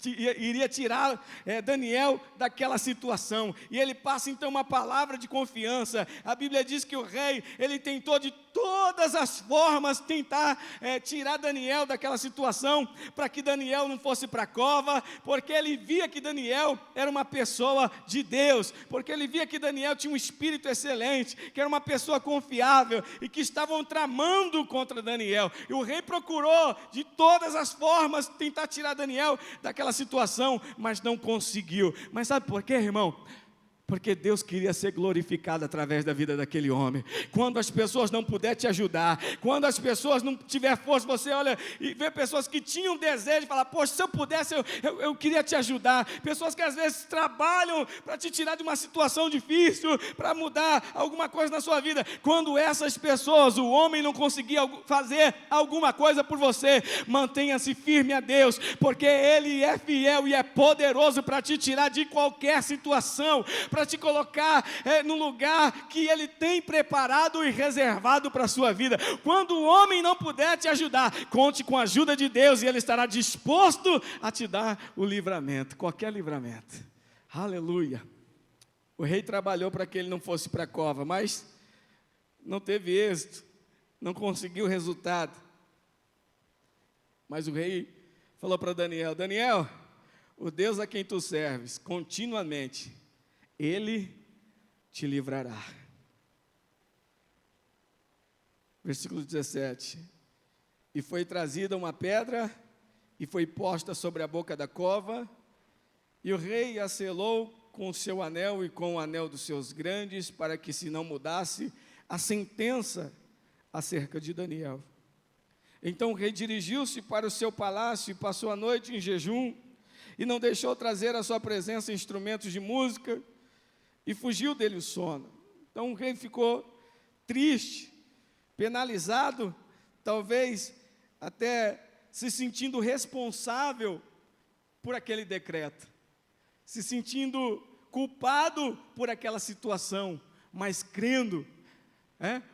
iria tirar Daniel daquela situação, e ele passa então uma palavra de confiança. A Bíblia diz que o rei, ele tentou de todas as formas tentar tirar Daniel daquela situação, para que Daniel não fosse para a cova, porque ele via que Daniel era uma pessoa de Deus, porque ele via que Daniel tinha um espírito excelente, que era uma pessoa confiável, e que estavam tramando contra Daniel, e o rei procurou de todas as formas tentar tirar Daniel daquela situação, mas não conseguiu. Mas sabe por quê, irmão? Porque Deus queria ser glorificado através da vida daquele homem. Quando as pessoas não puderem te ajudar, quando as pessoas não tiver força, você olha e vê pessoas que tinham desejo de falar: poxa, se eu pudesse, eu queria te ajudar. Pessoas que às vezes trabalham para te tirar de uma situação difícil, para mudar alguma coisa na sua vida. Quando essas pessoas, o homem não conseguir fazer alguma coisa por você, mantenha-se firme a Deus, porque Ele é fiel e é poderoso para te tirar de qualquer situação, para te colocar no lugar que Ele tem preparado e reservado para a sua vida. Quando o homem não puder te ajudar, conte com a ajuda de Deus, e Ele estará disposto a te dar o livramento, qualquer livramento. Aleluia. O rei trabalhou para que ele não fosse para a cova, mas não teve êxito, não conseguiu resultado. Mas o rei falou para Daniel: Daniel, o Deus a quem tu serves continuamente, Ele te livrará. Versículo 17. E foi trazida uma pedra, e foi posta sobre a boca da cova, e o rei a selou com o seu anel e com o anel dos seus grandes, para que se não mudasse a sentença acerca de Daniel. Então o rei dirigiu-se para o seu palácio, e passou a noite em jejum, e não deixou trazer à sua presença instrumentos de música, e fugiu dele o sono. Então o rei ficou triste, penalizado, talvez até se sentindo responsável por aquele decreto, se sentindo culpado por aquela situação, mas crendo,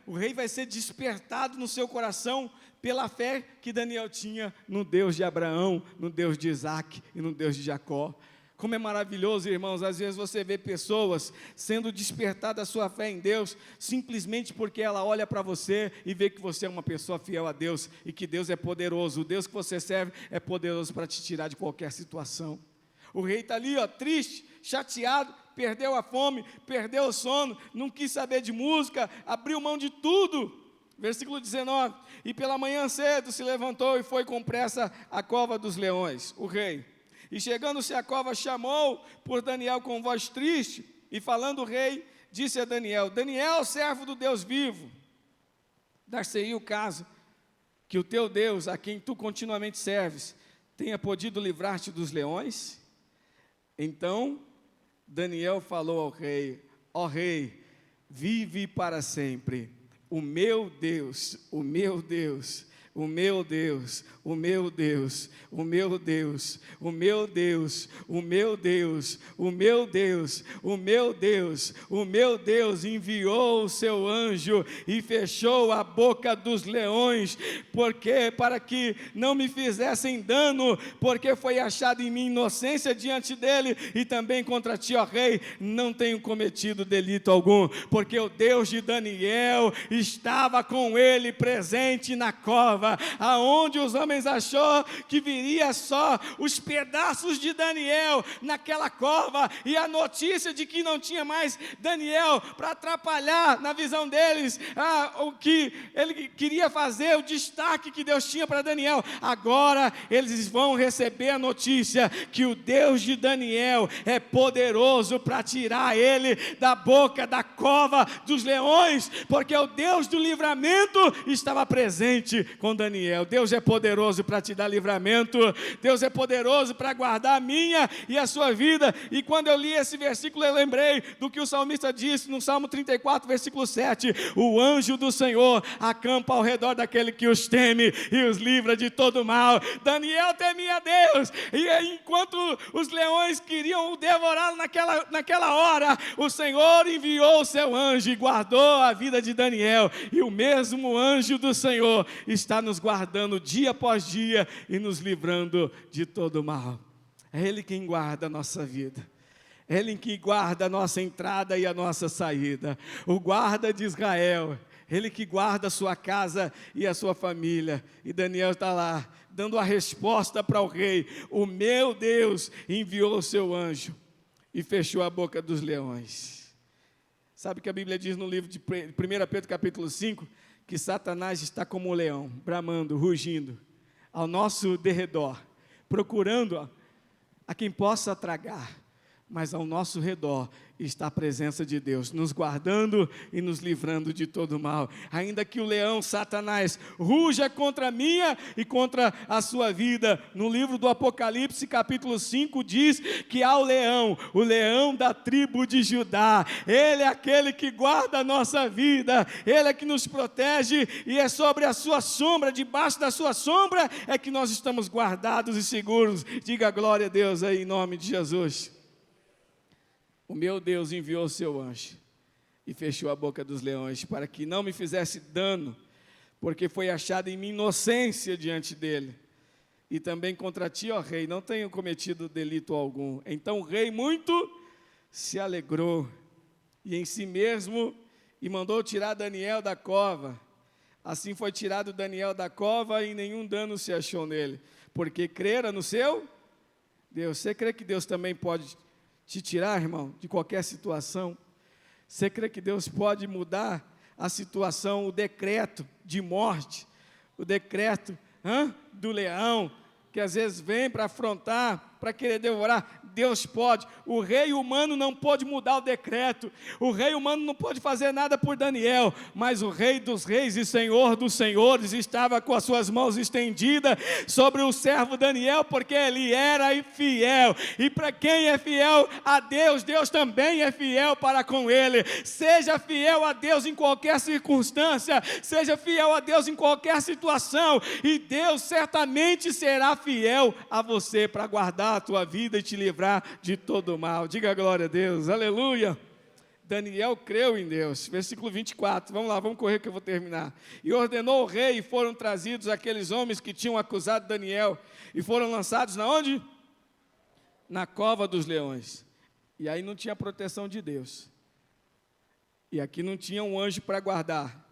o rei vai ser despertado no seu coração pela fé que Daniel tinha no Deus de Abraão, no Deus de Isaac e no Deus de Jacó. Como é maravilhoso, irmãos, às vezes você vê pessoas sendo despertadas a sua fé em Deus, simplesmente porque ela olha para você e vê que você é uma pessoa fiel a Deus, e que Deus é poderoso, o Deus que você serve é poderoso para te tirar de qualquer situação. O rei está ali, triste, chateado, perdeu a fome, perdeu o sono, não quis saber de música, abriu mão de tudo. Versículo 19, e pela manhã cedo se levantou e foi com pressa à cova dos leões, o rei. E chegando-se à cova, chamou por Daniel com voz triste, e falando o rei, disse a Daniel: Daniel, servo do Deus vivo, dar-se-ia o caso que o teu Deus, a quem tu continuamente serves, tenha podido livrar-te dos leões? Então Daniel falou ao rei: ó rei, vive para sempre, o meu Deus o meu Deus, o meu Deus, o meu Deus, o meu Deus, o meu Deus, o meu Deus, o meu Deus, o meu Deus enviou o seu anjo e fechou a boca dos leões, porque para que não me fizessem dano, porque foi achado em mim inocência diante dele, e também contra ti, ó rei, não tenho cometido delito algum, porque o Deus de Daniel estava com ele presente na cova, aonde os homens achou que viria só os pedaços de Daniel naquela cova, e a notícia de que não tinha mais Daniel para atrapalhar na visão deles o que ele queria fazer, o destaque que Deus tinha para Daniel. Agora eles vão receber a notícia que o Deus de Daniel é poderoso para tirar ele da boca da cova dos leões, porque o Deus do livramento estava presente com Daniel. Deus é poderoso para te dar livramento, Deus é poderoso para guardar a minha e a sua vida. E quando eu li esse versículo, eu lembrei do que o salmista disse no Salmo 34, versículo 7, o anjo do Senhor acampa ao redor daquele que os teme e os livra de todo mal. Daniel temia Deus, e enquanto os leões queriam o devorá-lo naquela hora, o Senhor enviou o seu anjo e guardou a vida de Daniel, e o mesmo anjo do Senhor está nos guardando dia após dia e nos livrando de todo mal. É Ele quem guarda a nossa vida, é Ele que guarda a nossa entrada e a nossa saída, o guarda de Israel, Ele que guarda a sua casa e a sua família. E Daniel está lá, dando a resposta para o rei: o meu Deus enviou o seu anjo e fechou a boca dos leões. Sabe que a Bíblia diz no livro de 1 Pedro capítulo 5, que Satanás está como um leão, bramando, rugindo, ao nosso derredor, procurando a quem possa tragar. Mas ao nosso redor está a presença de Deus, nos guardando e nos livrando de todo mal. Ainda que o leão, Satanás, ruja contra a minha e contra a sua vida, no livro do Apocalipse, capítulo 5, diz que há o leão da tribo de Judá. Ele é aquele que guarda a nossa vida, Ele é que nos protege, e é sobre a sua sombra, debaixo da sua sombra, é que nós estamos guardados e seguros. Diga glória a Deus aí, em nome de Jesus. O meu Deus enviou o seu anjo e fechou a boca dos leões, para que não me fizesse dano, porque foi achado em mim inocência diante dele. E também contra ti, ó rei, não tenho cometido delito algum. Então o rei muito se alegrou, e em si mesmo, e mandou tirar Daniel da cova. Assim foi tirado Daniel da cova, e nenhum dano se achou nele, porque crera no seu Deus. Você crê que Deus também pode te tirar, irmão, de qualquer situação? Você crê que Deus pode mudar a situação, o decreto de morte, o decreto do leão, que às vezes vem para afrontar, para querer devorar? Deus pode. O rei humano não pode mudar o decreto, o rei humano não pode fazer nada por Daniel, mas o Rei dos Reis e Senhor dos Senhores estava com as suas mãos estendidas sobre o servo Daniel, porque ele era fiel, e para quem é fiel a Deus, Deus também é fiel para com ele. Seja fiel a Deus em qualquer circunstância, seja fiel a Deus em qualquer situação, e Deus certamente será fiel a você para guardar a tua vida e te livrar de todo mal. Diga glória a Deus, aleluia. Daniel creu em Deus. Versículo 24, vamos lá, vamos correr que eu vou terminar. E ordenou o rei, e foram trazidos aqueles homens que tinham acusado Daniel, e foram lançados na onde? Na cova dos leões. E aí não tinha proteção de Deus, e aqui não tinha um anjo para guardar.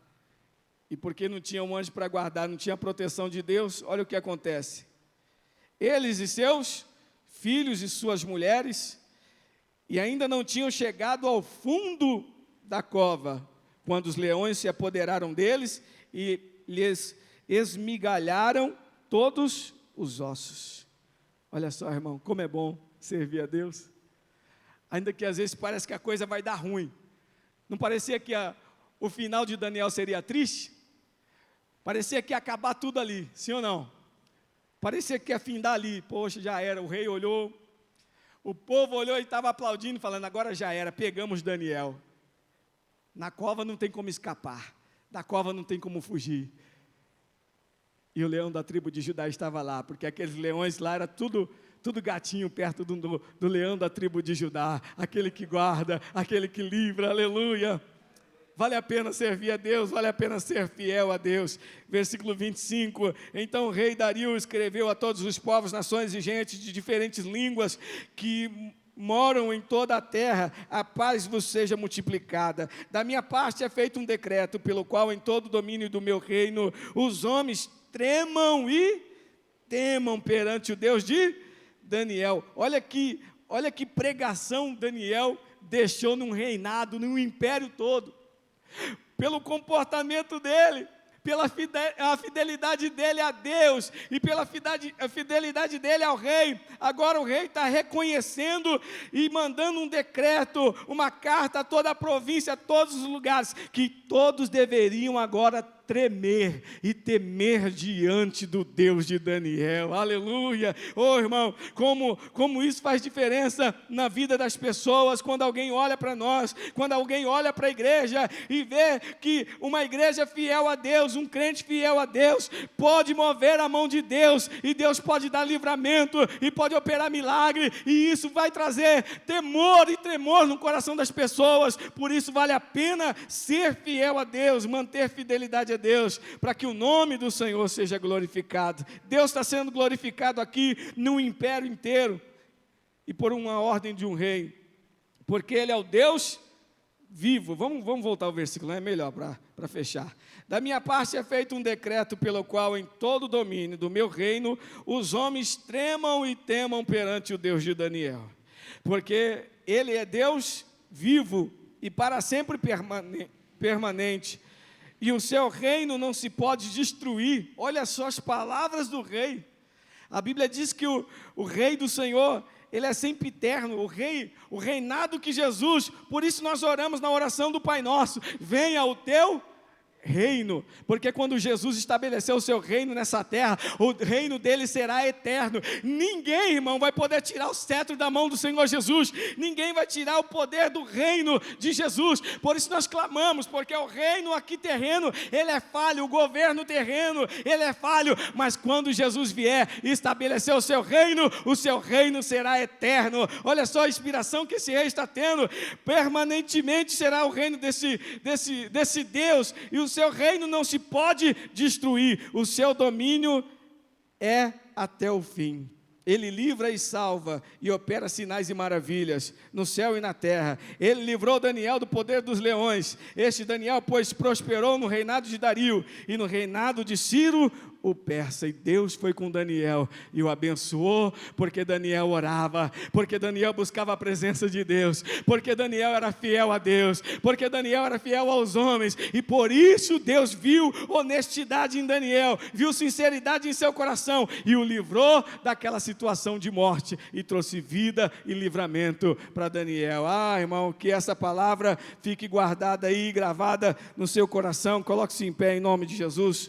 E porque não tinha um anjo para guardar, não tinha proteção de Deus, olha o que acontece. Eles e seus filhos e suas mulheres, e ainda não tinham chegado ao fundo da cova, quando os leões se apoderaram deles e lhes esmigalharam todos os ossos. Olha só, irmão, como é bom servir a Deus, ainda que às vezes parece que a coisa vai dar ruim. Não parecia que o final de Daniel seria triste? Parecia que ia acabar tudo ali, sim ou não? Parecia que ia findar ali. Poxa, já era. O rei olhou, o povo olhou e estava aplaudindo, falando: agora já era, pegamos Daniel. Na cova não tem como escapar, da cova não tem como fugir. E o leão da tribo de Judá estava lá, porque aqueles leões lá era tudo gatinho perto do leão da tribo de Judá, aquele que guarda, aquele que livra, aleluia. Vale a pena servir a Deus, vale a pena ser fiel a Deus. Versículo 25, então o rei Dario escreveu a todos os povos, nações e gentes de diferentes línguas que moram em toda a terra, a paz vos seja multiplicada. Da minha parte é feito um decreto, pelo qual em todo o domínio do meu reino, os homens tremam e temam perante o Deus de Daniel. Olha que pregação Daniel deixou num reinado, num império todo. Pelo comportamento dele, pela fidelidade dele a Deus e pela fidelidade dele ao rei. Agora o rei está reconhecendo e mandando um decreto, uma carta a toda a província, a todos os lugares, que todos deveriam agora tremer e temer diante do Deus de Daniel, aleluia. Oh irmão, como isso faz diferença na vida das pessoas, quando alguém olha para nós, quando alguém olha para a igreja e vê que uma igreja fiel a Deus, um crente fiel a Deus, pode mover a mão de Deus, e Deus pode dar livramento, e pode operar milagre, e isso vai trazer temor e tremor no coração das pessoas. Por isso vale a pena ser fiel a Deus, manter fidelidade a Deus, para que o nome do Senhor seja glorificado. Deus está sendo glorificado aqui no império inteiro, e por uma ordem de um rei, porque Ele é o Deus vivo. Vamos voltar ao versículo, é melhor para fechar. Da minha parte é feito um decreto, pelo qual em todo o domínio do meu reino, os homens tremam e temam perante o Deus de Daniel, porque Ele é Deus vivo e para sempre permanente, e o seu reino não se pode destruir. Olha só as palavras do rei. A Bíblia diz que o rei do Senhor, Ele é sempre eterno, o reinado que Jesus, por isso nós oramos na oração do Pai Nosso, venha o teu reino, porque quando Jesus estabeleceu o seu reino nessa terra, o reino dele será eterno. Ninguém, irmão, vai poder tirar o cetro da mão do Senhor Jesus, ninguém vai tirar o poder do reino de Jesus. Por isso nós clamamos, porque o reino aqui terreno, ele é falho, o governo terreno, ele é falho, mas quando Jesus vier e estabelecer o seu reino será eterno. Olha só a inspiração que esse rei está tendo, permanentemente será o reino desse Deus, e o seu reino não se pode destruir, o seu domínio é até o fim. Ele livra e salva e opera sinais e maravilhas no céu e na terra. Ele livrou Daniel do poder dos leões. Este Daniel, pois, prosperou no reinado de Dario e no reinado de Ciro o persa, e Deus foi com Daniel e o abençoou, porque Daniel orava, porque Daniel buscava a presença de Deus, porque Daniel era fiel a Deus, porque Daniel era fiel aos homens, e por isso Deus viu honestidade em Daniel, viu sinceridade em seu coração, e o livrou daquela situação de morte, e trouxe vida e livramento para Daniel. Irmão, que essa palavra fique guardada aí, gravada no seu coração. Coloque-se em pé em nome de Jesus.